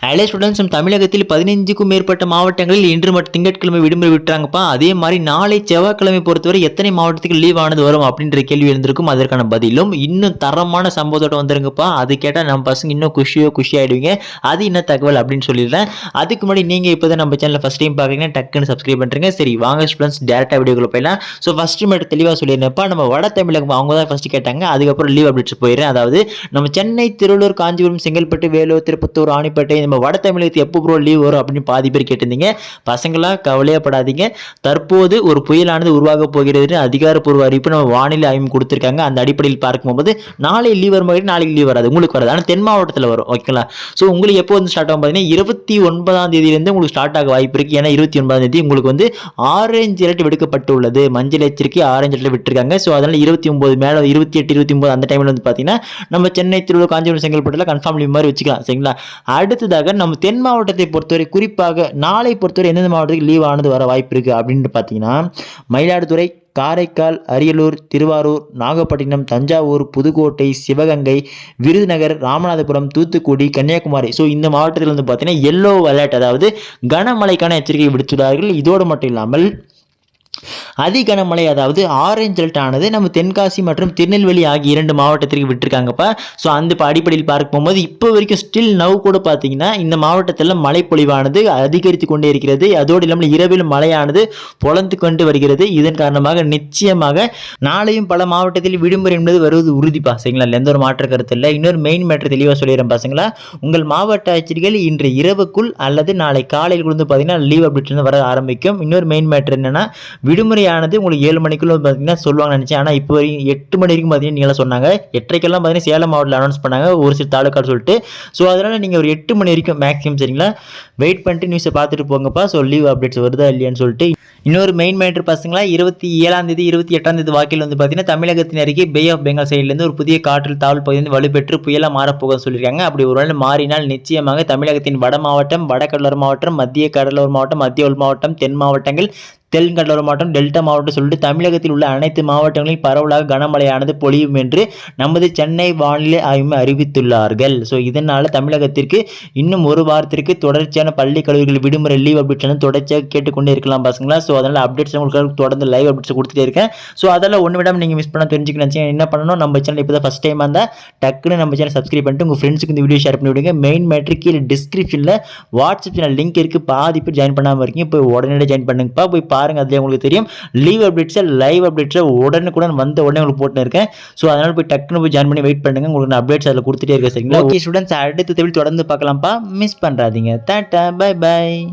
அலே ஸ்டூடெண்ட்ஸ் தமிழகத்தில் 15க்கும் மேற்பட்ட மாவட்டங்களில் இன்று மற்றும் திங்கட்கிழமை விடுமுறை விட்டுறாங்கப்பா. அதே மாதிரி நாளை செவ்வாய்க்கிழமை பொறுத்தவரை எத்தனை மாவட்டத்துக்கு லீவ் ஆனது வரும் அப்படின்ற கேள்வி இருந்திருக்கும். அதற்கான பதிலும் இன்னும் தரமான சம்பவத்தோட வந்துருங்கப்பா. அது கேட்டால் நம்ம பசங்க இன்னும் குஷி ஆயிடுவீங்க. அது என்ன தகவல் அப்படின்னு சொல்லிடுறேன். அதுக்கு முன்னாடி நீங்க இப்போதான் நம்ம சேனல் ஃபர்ஸ்ட் டைம் பாக்குறீங்கன்னா டக்குன்னு சப்ஸ்கிரைப் பண்றீங்க. சரி வாங்க ஸ்டூடெண்ட்ஸ் டேரக்டா வீடியோக்குள்ள போயிடலாம். ஸோ ஃபர்ஸ்ட் மட்டும் தெளிவாக சொல்லியிருந்தப்பா, நம்ம வட தமிழகம் அவங்க தான் ஃபர்ஸ்ட் கேட்டாங்க. அதுக்கப்புறம் லீவ் அப்டேட்ஸ் போயிடுறேன். அதாவது நம்ம சென்னை, திருவள்ளூர், காஞ்சிபுரம், செங்கல்பட்டு, வேலூர், திருப்பத்தூர், ராணிப்பேட்டை, நம்ம வட தமிழகத்துக்கு எப்போ ப்ரோ லீவ் வரும் அப்படின்னு பாதி பேர் கேட்டிருந்தீங்க. பசங்களா கவலையப்படாதீங்க. தற்போது ஒரு புயலானது உருவாக போகிறது அதிகாரப்பூர்வ அறிவிப்பு நம்ம வானிலை ஆய்வு கொடுத்திருக்காங்க. அந்த அடிப்படையில் பார்க்கும்போது நாளை லீவ் வரும், நாளைக்கு லீவ் வராது, உங்களுக்கு வராது. ஆனால் தென் மாவட்டத்தில் வரும். ஓகேங்களா? ஸோ உங்களுக்கு எப்போ வந்து ஸ்டார்ட் ஆகும் பார்த்தீங்கன்னா 29ஆம் தேதியிலிருந்து உங்களுக்கு ஸ்டார்ட் ஆக வாய்ப்பு இருக்கு. ஏன்னா 29ஆம் தேதி உங்களுக்கு வந்து ஆரஞ்சு அலர்ட் விடுக்கப்பட்டுள்ளது. மஞ்சள் எச்சரிக்கை ஆரஞ்சு அலர்ட் விட்டுருக்காங்க. ஸோ அதனால 29 மேலே 28 29 அந்த டைம்ல வந்து பார்த்தீங்கன்னா நம்ம சென்னை, திருவள்ளூர், காஞ்சிபுரம், செங்கல்பட்டுல கன்ஃபார்ம் லீவ் மாதிரி வச்சுக்கலாம். சரிங்களா? அடுத்ததாக நம்ம தென் மாவட்டத்தை பொறுத்தவரை குறிப்பாக நாளை பொறுத்தவரை எந்தெந்த மாவட்டத்துக்கு லீவ் ஆனது வர வாய்ப்பு இருக்கு அப்படின்னு பார்த்தீங்கன்னா மயிலாடுதுறை, காரைக்கால், அரியலூர், திருவாரூர், நாகப்பட்டினம், தஞ்சாவூர், புதுக்கோட்டை, சிவகங்கை, விருதுநகர், ராமநாதபுரம், தூத்துக்குடி, கன்னியாகுமரி. ஸோ இந்த மாவட்டத்தில் வந்து பார்த்தீங்கன்னா எல்லோ அலர்ட், அதாவது கனமழைக்கான எச்சரிக்கை விடுத்துள்ளார்கள். இதோடு மட்டும் இல்லாமல் அதி கனமழை அதாவது ஆரஞ்சு அலர்ட் ஆனது நம்ம தென்காசி மற்றும் திருநெல்வேலி ஆகிய 2 மாவட்டத்திற்கு விட்டுருக்காங்கப்பா. ஸோ அந்த அடிப்படையில் பார்க்க போகும்போது இப்போ வரைக்கும் ஸ்டில் நவ் கூட பார்த்தீங்கன்னா இந்த மாவட்டத்தில் மழைப்பொழிவானது அதிகரித்து கொண்டே இருக்கிறது. அதோடு இல்லாமல் இரவில் மழையானது பொழந்து கொண்டு வருகிறது. இதன் காரணமாக நிச்சயமாக நாளையும் பல மாவட்டத்தில் விடுமுறை என்பது வருவது உறுதிப்பா. சரிங்களா? எந்த ஒரு மாற்ற கருத்து இல்லை. இன்னொரு மெயின் மேட்டர் தெளிவாக சொல்லிடுறேன் பசங்களா. உங்கள் மாவட்ட ஆட்சியர்கள் இன்று இரவுக்குள் அல்லது நாளை காலையில் வந்து பார்த்தீங்கன்னா லீவ் அப்டேட் வர ஆரம்பிக்கும். இன்னொரு மெயின் மேட்டர் என்னன்னா விடுமுறையானது உங்களுக்கு 7 மணிக்குள்ள பார்த்தீங்கன்னா சொல்லுவாங்க நினைச்சேன். ஆனால் இப்போ வரைக்கும் 8 மணி வரைக்கும் பார்த்தீங்கன்னா நீங்களாம் சொன்னாங்க. 8:30க்கெல்லாம் பார்த்தீங்கன்னா சேலம் மாவட்டத்தில் அனௌன்ஸ் பண்ணாங்க ஒரு சில தாலுக்கான்னு சொல்லிட்டு. ஸோ அதனால் நீங்கள் ஒரு 8 மணி வரைக்கும் மேக்ஸிமம் சரிங்களா வெயிட் பண்ணிட்டு நியூஸை பார்த்துட்டு போங்கப்பா. ஸோ லீவ் அப்டேட்ஸ் வருதா இல்லையான்னு சொல்லிட்டு. இன்னொரு மெயின் மேட்டர் பசங்களா 27ஆம் தேதி 28ஆம் தேதி வாக்கில் வந்து பார்த்தீங்கன்னா தமிழகத்தின் அருகே பே ஆஃப் பெங்கால் சைட்லேருந்து ஒரு புதிய காற்றில் தாழ்வு பகுதி வந்து வலுப்பெற்று புயலாக மாறப்போகும்னு சொல்லியிருக்காங்க. அப்படி ஒரு நாள் மாறினால் நிச்சயமாக தமிழகத்தின் வட மாவட்டம், வடகடலோர மாவட்டம், மத்திய கடலோர மாவட்டம், மத்திய உள் மாவட்டம், தென் மாவட்டங்கள், தென்கடலோர மாவட்டம், டெல்டா மாவட்டம் சொல்லிட்டு தமிழகத்தில் உள்ள அனைத்து மாவட்டங்களில் பரவலாக கனமழையானது பொழியும் என்று நமது சென்னை வானிலை ஆய்வு அறிவித்துள்ளார்கள். ஸோ இதனால் தமிழகத்திற்கு இன்னும் ஒரு வாரத்திற்கு தொடர்ச்சியான பள்ளி கல்லூரிகள் விடுமுறை லீவ் அப்டேட்ஸ் தொடர்ச்சியாக கேட்டுக்கொண்டே இருக்கலாம் பசங்களா. ஸோ அதனால் அப்டேட்ஸ் உங்களுக்கு தொடர்ந்து லைவ் அப்டேட்ஸ் கொடுத்துட்டே இருக்கேன். ஸோ அதெல்லாம் ஒன்று விடாமல் நீங்கள் மிஸ் பண்ண தெரிஞ்சுக்கணும். என்ன பண்ணணும், நம்ம சேனல் இப்போ தான் ஃபஸ்ட் டைம் இருந்தால் டக்குன்னு நம்ம சேனல் சப்ஸ்கிரைப் பண்ணிட்டு உங்கள் ஃப்ரெண்ட்ஸுக்கு இந்த வீடியோ ஷேர் பண்ணி விடுங்க. மெயின் மேட்ரு கீழே டிஸ்கிரிப்ஷனில் வாட்ஸ்அப் சேனல் லிங்க் இருக்குது. பாதி பேர் ஜாயின் பண்ணாமல் இருக்கீங்க, இப்போ உடனே ஜாயின் பண்ணுங்கப்பா. போய் பாருங்க, அதுல உங்களுக்கு தெரியும். லீவ் அப்டேட்ஸ் லைவ் அப்டேட்ஸ் உடனுக்குடன் வந்த உடனே உங்களுக்கு போட்டு இருக்கேன். ஸோ அதனால போய் டக்குன்னு போய் ஜாயின் பண்ணி வெயிட் பண்ணுங்க. உங்களுக்கு அப்டேட்ஸ் அதில் கொடுத்துட்டே இருக்கேன். சரிங்களா? ஓகே ஸ்டூடெண்ட்ஸ், அடுத்த தொடர்ந்து பார்க்கலாம்ப்பா. மிஸ் பண்ணுறாதீங்க. டாடா, பை பை.